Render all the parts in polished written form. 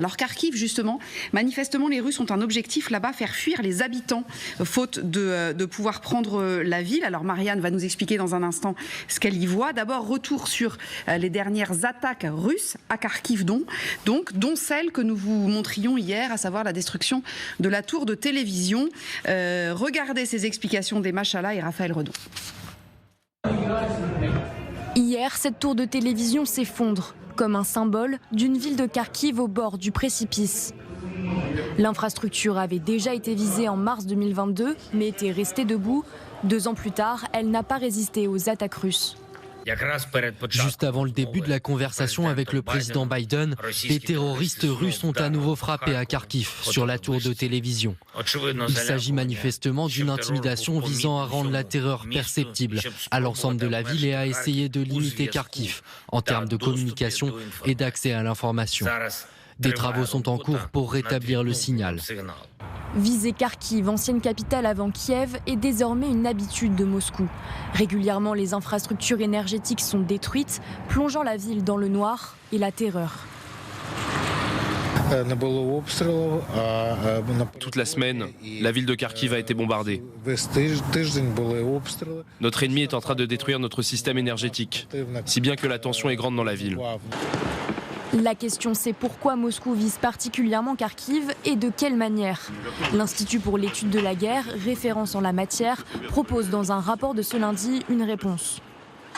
Alors Kharkiv, justement, manifestement, les Russes ont un objectif là-bas, faire fuir les habitants, faute de pouvoir prendre la ville. Alors Marianne va nous expliquer dans un instant ce qu'elle y voit. D'abord, retour sur les dernières attaques russes à Kharkiv, dont celle que nous vous montrions hier, à savoir la destruction de la tour de télévision. Regardez ces explications d'Emma Chala et Raphaël Redon. Hier, cette tour de télévision s'effondre, comme un symbole d'une ville de Kharkiv au bord du précipice. L'infrastructure avait déjà été visée en mars 2022, mais était restée debout. 2 ans plus tard, elle n'a pas résisté aux attaques russes. Juste avant le début de la conversation avec le président Biden, les terroristes russes ont à nouveau frappé à Kharkiv, sur la tour de télévision. Il s'agit manifestement d'une intimidation visant à rendre la terreur perceptible à l'ensemble de la ville et à essayer de limiter Kharkiv en termes de communication et d'accès à l'information. Des travaux sont en cours pour rétablir le signal. Viser Kharkiv, ancienne capitale avant Kiev, est désormais une habitude de Moscou. Régulièrement, les infrastructures énergétiques sont détruites, plongeant la ville dans le noir et la terreur. Toute la semaine, la ville de Kharkiv a été bombardée. Notre ennemi est en train de détruire notre système énergétique, si bien que la tension est grande dans la ville. La question, c'est pourquoi Moscou vise particulièrement Kharkiv et de quelle manière. L'Institut pour l'étude de la guerre, référence en la matière, propose dans un rapport de ce lundi une réponse.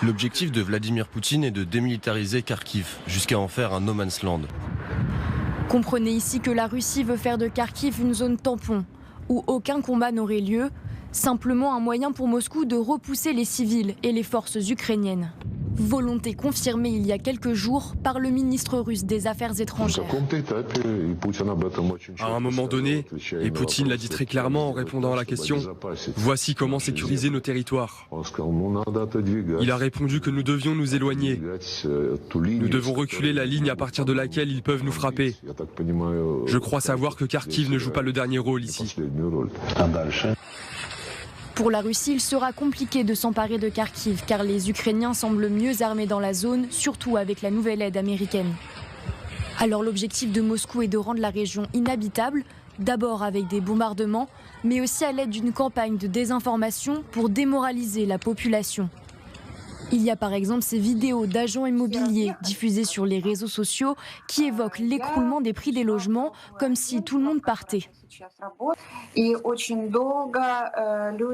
L'objectif de Vladimir Poutine est de démilitariser Kharkiv, jusqu'à en faire un no man's land. Comprenez ici que la Russie veut faire de Kharkiv une zone tampon, où aucun combat n'aurait lieu, simplement un moyen pour Moscou de repousser les civils et les forces ukrainiennes. Volonté confirmée il y a quelques jours par le ministre russe des Affaires étrangères. À un moment donné, et Poutine l'a dit très clairement en répondant à la question, voici comment sécuriser nos territoires. Il a répondu que nous devions nous éloigner. Nous devons reculer la ligne à partir de laquelle ils peuvent nous frapper. Je crois savoir que Kharkiv ne joue pas le dernier rôle ici. Pour la Russie, il sera compliqué de s'emparer de Kharkiv car les Ukrainiens semblent mieux armés dans la zone, surtout avec la nouvelle aide américaine. Alors l'objectif de Moscou est de rendre la région inhabitable, d'abord avec des bombardements, mais aussi à l'aide d'une campagne de désinformation pour démoraliser la population. Il y a par exemple ces vidéos d'agents immobiliers diffusées sur les réseaux sociaux qui évoquent l'écroulement des prix des logements comme si tout le monde partait.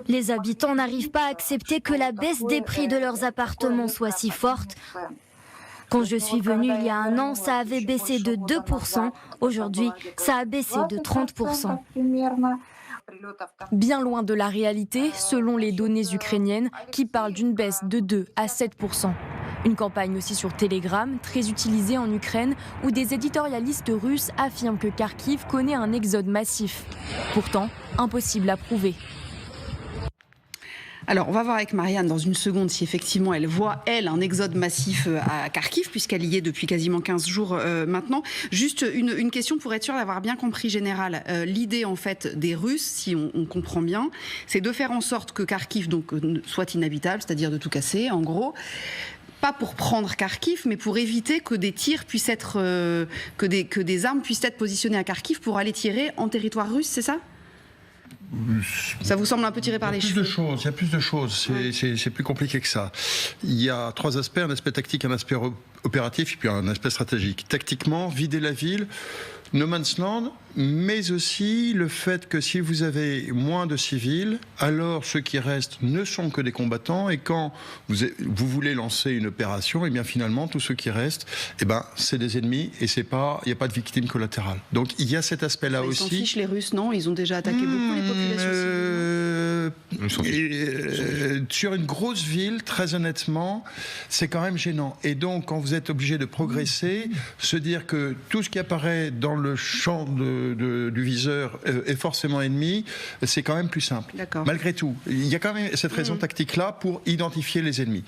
Les habitants n'arrivent pas à accepter que la baisse des prix de leurs appartements soit si forte. Quand je suis venue il y a 1 an, ça avait baissé de 2%. Aujourd'hui, ça a baissé de 30%. Bien loin de la réalité, selon les données ukrainiennes, qui parlent d'une baisse de 2 à 7%. Une campagne aussi sur Telegram, très utilisée en Ukraine, où des éditorialistes russes affirment que Kharkiv connaît un exode massif. Pourtant, impossible à prouver. Alors, on va voir avec Marianne dans une seconde si effectivement elle voit, elle, un exode massif à Kharkiv, puisqu'elle y est depuis quasiment 15 jours maintenant. Juste une question pour être sûr d'avoir bien compris, Général. L'idée, en fait, des Russes, si on comprend bien, c'est de faire en sorte que Kharkiv donc, soit inhabitable, c'est-à-dire de tout casser, en gros. Pas pour prendre Kharkiv, mais pour éviter que des tirs puissent être, que des armes puissent être positionnées à Kharkiv pour aller tirer en territoire russe, c'est ça ? Ça vous semble un peu tiré par les cheveux ? Il y a plus de choses, c'est plus compliqué que ça. Il y a 3 aspects, un aspect tactique, un aspect opératif et puis un aspect stratégique. Tactiquement, vider la ville, no man's land, mais aussi le fait que si vous avez moins de civils, alors ceux qui restent ne sont que des combattants et quand vous voulez lancer une opération, et bien finalement tous ceux qui restent, c'est des ennemis et il n'y a pas de victimes collatérales. Donc il y a cet aspect-là aussi. Ils s'en fichent les Russes, non ? Ils ont déjà attaqué beaucoup les populations civiles. Sur une grosse ville, très honnêtement, c'est quand même gênant. Et donc quand vous êtes obligé de progresser, se dire que tout ce qui apparaît dans le champ du viseur est forcément ennemi, c'est quand même plus simple. Malgré tout, il y a quand même cette raison tactique-là pour identifier les ennemis.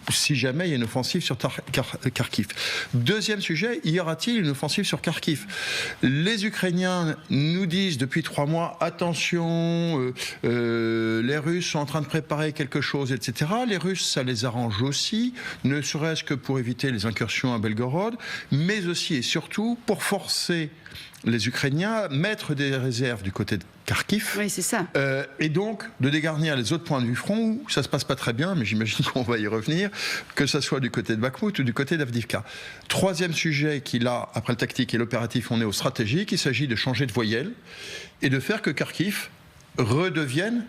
si jamais il y a une offensive sur Kharkiv. Deuxième sujet, y aura-t-il une offensive sur Kharkiv? Les Ukrainiens nous disent depuis 3 mois, attention, les Russes sont en train de préparer quelque chose, etc. Les Russes, ça les arrange aussi, ne serait-ce que pour éviter les incursions à Belgorod, mais aussi et surtout pour forcer les Ukrainiens à mettre des réserves du côté de Kharkiv. Oui, c'est ça. Et donc, de dégarnir les autres points du front où ça se passe pas très bien, mais j'imagine qu'on va y revenir, que ce soit du côté de Bakhmout ou du côté d'Avdivka. Troisième sujet qui, là, après le tactique et l'opératif, on est au stratégique, il s'agit de changer de voyelle et de faire que Kharkiv redevienne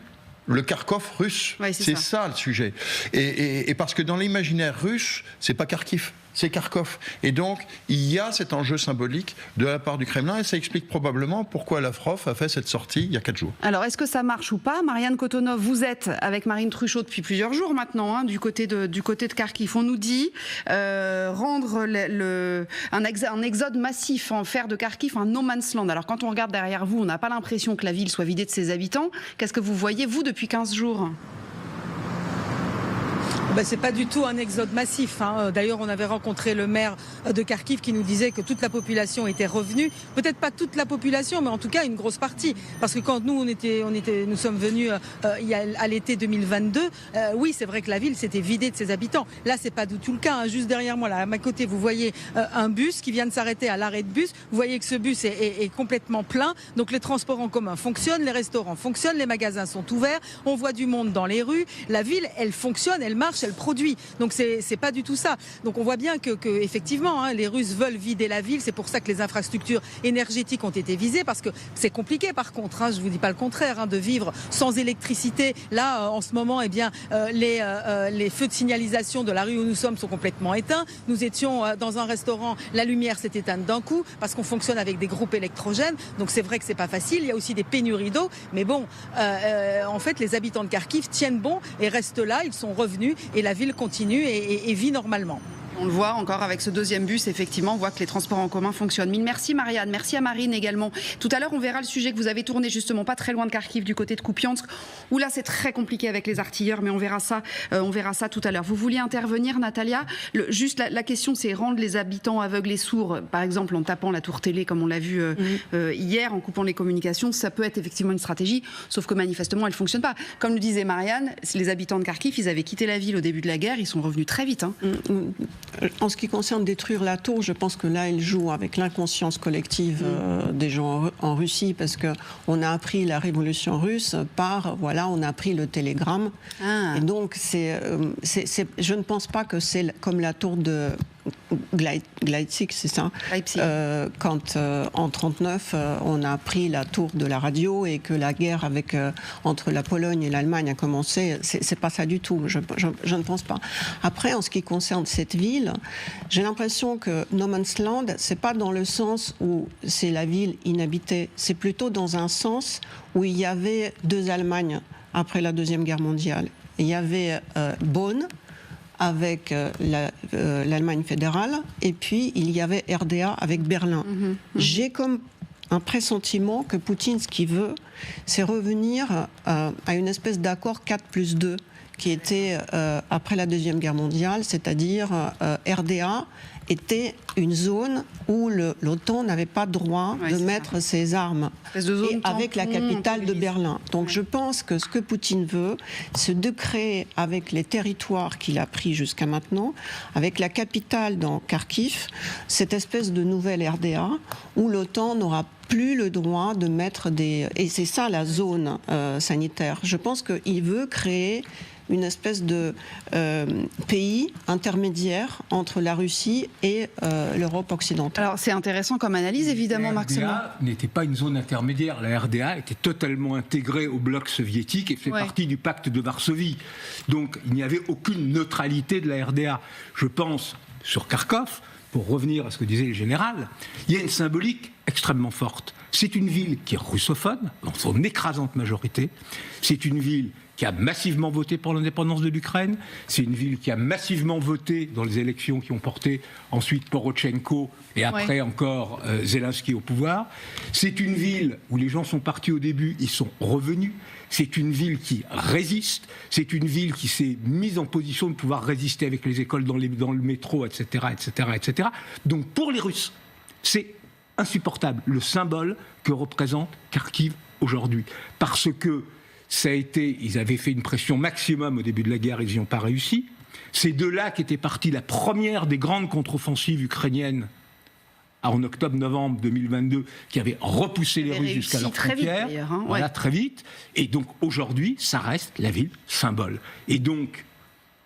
le Kharkov russe. Ouais, c'est ça le sujet. Et parce que dans l'imaginaire russe, c'est pas Kharkiv, c'est Kharkov. Et donc, il y a cet enjeu symbolique de la part du Kremlin, et ça explique probablement pourquoi Lavrov a fait cette sortie il y a 4 jours. Alors, est-ce que ça marche ou pas? Marianne Cotonov, vous êtes avec Marine Truchot depuis plusieurs jours maintenant, du côté de Kharkiv. On nous dit rendre un exode massif, faire de Kharkiv un no man's land. Alors, quand on regarde derrière vous, on n'a pas l'impression que la ville soit vidée de ses habitants. Qu'est-ce que vous voyez, vous, depuis 15 jours? C'est pas du tout un exode massif. D'ailleurs, on avait rencontré le maire de Kharkiv qui nous disait que toute la population était revenue. Peut-être pas toute la population, mais en tout cas une grosse partie. Parce que quand nous sommes venus à l'été 2022, oui, c'est vrai que la ville s'était vidée de ses habitants. Là, c'est pas du tout le cas. Juste derrière moi, là, à ma côté, vous voyez un bus qui vient de s'arrêter à l'arrêt de bus. Vous voyez que ce bus est complètement plein. Donc les transports en commun fonctionnent, les restaurants fonctionnent, les magasins sont ouverts. On voit du monde dans les rues. La ville, elle fonctionne, elle marche, elle produit. Donc c'est pas du tout ça. Donc on voit bien que effectivement, les Russes veulent vider la ville. C'est pour ça que les infrastructures énergétiques ont été visées, parce que c'est compliqué par contre. Je vous dis pas le contraire, de vivre sans électricité. Là, en ce moment, les feux de signalisation de la rue où nous sommes sont complètement éteints. Nous étions dans un restaurant, la lumière s'est éteinte d'un coup parce qu'on fonctionne avec des groupes électrogènes. Donc c'est vrai que c'est pas facile. Il y a aussi des pénuries d'eau. Mais bon, en fait, les habitants de Kharkiv tiennent bon et restent là. Ils sont revenus et la ville continue et vit normalement. On le voit encore avec ce deuxième bus, effectivement, on voit que les transports en commun fonctionnent. Mille merci Marianne, merci à Marine également. Tout à l'heure, on verra le sujet que vous avez tourné justement pas très loin de Kharkiv, du côté de Kupiansk, où là c'est très compliqué avec les artilleurs, mais on verra ça tout à l'heure. Vous vouliez intervenir, Natalia? Juste la question, c'est rendre les habitants aveugles et sourds, par exemple en tapant la tour télé, comme on l'a vu hier, en coupant les communications. Ça peut être effectivement une stratégie, sauf que manifestement, elle ne fonctionne pas. Comme le disait Marianne, les habitants de Kharkiv, ils avaient quitté la ville au début de la guerre, ils sont revenus très vite. En ce qui concerne détruire la tour, je pense que là, il joue avec l'inconscience collective des gens en Russie, parce qu'on a appris la révolution russe on a appris le télégramme. Et donc, je ne pense pas que c'est comme la tour de Gleipzig, c'est ça. Quand en 1939, on a appris la tour de la radio et que la guerre entre la Pologne et l'Allemagne a commencé. C'est pas ça du tout. Je ne pense pas. Après, en ce qui concerne cette ville, j'ai l'impression que No Man's Land, c'est pas dans le sens où c'est la ville inhabitée. C'est plutôt dans un sens où il y avait 2 Allemagnes après la Deuxième Guerre mondiale. Il y avait Bonn avec l'Allemagne fédérale, et puis il y avait RDA avec Berlin. J'ai comme un pressentiment que Poutine, ce qu'il veut, c'est revenir à une espèce d'accord 4+2 qui était après la Deuxième Guerre mondiale, c'est-à-dire RDA était une zone où l'OTAN n'avait pas droit de mettre ses armes, et avec la capitale de Berlin. Donc je pense que ce que Poutine veut, c'est de créer, avec les territoires qu'il a pris jusqu'à maintenant, avec la capitale dans Kharkiv, cette espèce de nouvelle RDA où l'OTAN n'aura plus le droit de mettre des... Et c'est ça la zone sanitaire. Je pense qu'il veut créer une espèce de pays intermédiaire entre la Russie et l'Europe occidentale. Alors c'est intéressant comme analyse, évidemment, Marc Semo. La RDA n'était pas une zone intermédiaire. La RDA était totalement intégrée au bloc soviétique et fait partie du pacte de Varsovie. Donc il n'y avait aucune neutralité de la RDA. Je pense, sur Kharkov, pour revenir à ce que disait le général, il y a une symbolique extrêmement forte. C'est une ville qui est russophone, dans son écrasante majorité. C'est une ville qui a massivement voté pour l'indépendance de l'Ukraine. C'est une ville qui a massivement voté dans les élections qui ont porté ensuite Porochenko et après encore Zelensky au pouvoir. C'est une ville où les gens sont partis au début, ils sont revenus. C'est une ville qui résiste. C'est une ville qui s'est mise en position de pouvoir résister avec les écoles dans le métro, etc., etc., etc. Donc pour les Russes, c'est insupportable le symbole que représente Kharkiv aujourd'hui. Parce que ils avaient fait une pression maximum au début de la guerre, ils n'y ont pas réussi. C'est de là qu'était partie la première des grandes contre-offensives ukrainiennes en octobre-novembre 2022, qui avait repoussé les Russes jusqu'à leur frontière. Voilà, très vite. Et donc aujourd'hui, ça reste la ville symbole. Et donc,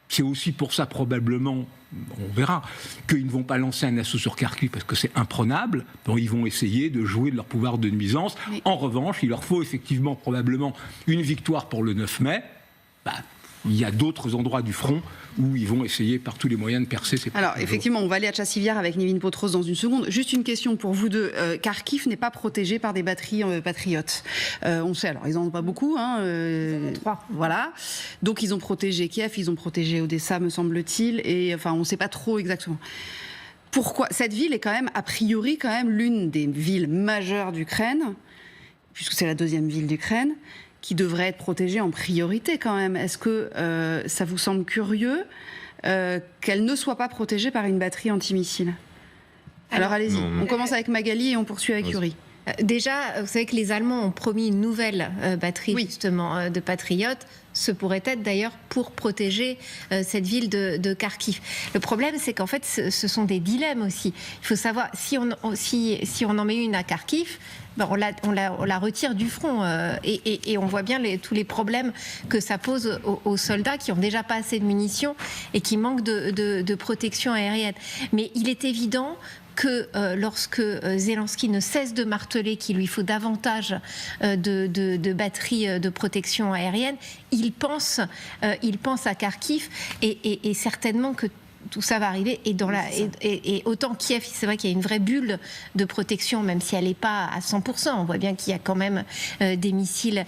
c'est aussi pour ça probablement, on verra, qu'ils ne vont pas lancer un assaut sur Kharkiv parce que c'est imprenable. Donc ils vont essayer de jouer de leur pouvoir de nuisance. Mais en revanche, il leur faut effectivement probablement une victoire pour le 9 mai. Il y a d'autres endroits du front où ils vont essayer par tous les moyens de percer ces Alors, effectivement, on va aller à Tchassiviar avec Nivin Potros dans une seconde. Juste une question pour vous deux. Kharkiv n'est pas protégé par des batteries patriotes. On sait, alors, ils n'en ont pas beaucoup. Ils en ont 3. Voilà. Donc, ils ont protégé Kiev, ils ont protégé Odessa, me semble-t-il. Et enfin, on ne sait pas trop exactement. Pourquoi ? Cette ville est quand même, a priori, quand même l'une des villes majeures d'Ukraine, puisque c'est la deuxième ville d'Ukraine, qui devrait être protégée en priorité quand même. Est-ce que ça vous semble curieux qu'elle ne soit pas protégée par une batterie antimissile ? Alors allez-y, on commence avec Magali et on poursuit avec Yuri. Déjà, vous savez que les Allemands ont promis une nouvelle batterie justement de patriotes. Ce pourrait être d'ailleurs pour protéger cette ville de Kharkiv. Le problème, c'est qu'en fait, ce sont des dilemmes aussi. Il faut savoir, si on en met une à Kharkiv, on la retire du front. Et on voit bien tous les problèmes que ça pose aux soldats qui n'ont déjà pas assez de munitions et qui manquent de protection aérienne. Mais il est évident que lorsque Zelensky ne cesse de marteler qu'il lui faut davantage de batteries de protection aérienne, il pense à Kharkiv et certainement que tout ça va arriver. Et autant Kiev, c'est vrai qu'il y a une vraie bulle de protection, même si elle n'est pas à 100%. On voit bien qu'il y a quand même des missiles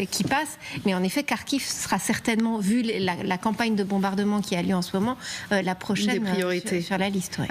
qui passent. Mais en effet, Kharkiv sera certainement, vu la campagne de bombardement qui a lieu en ce moment, la prochaine sur la liste. Ouais.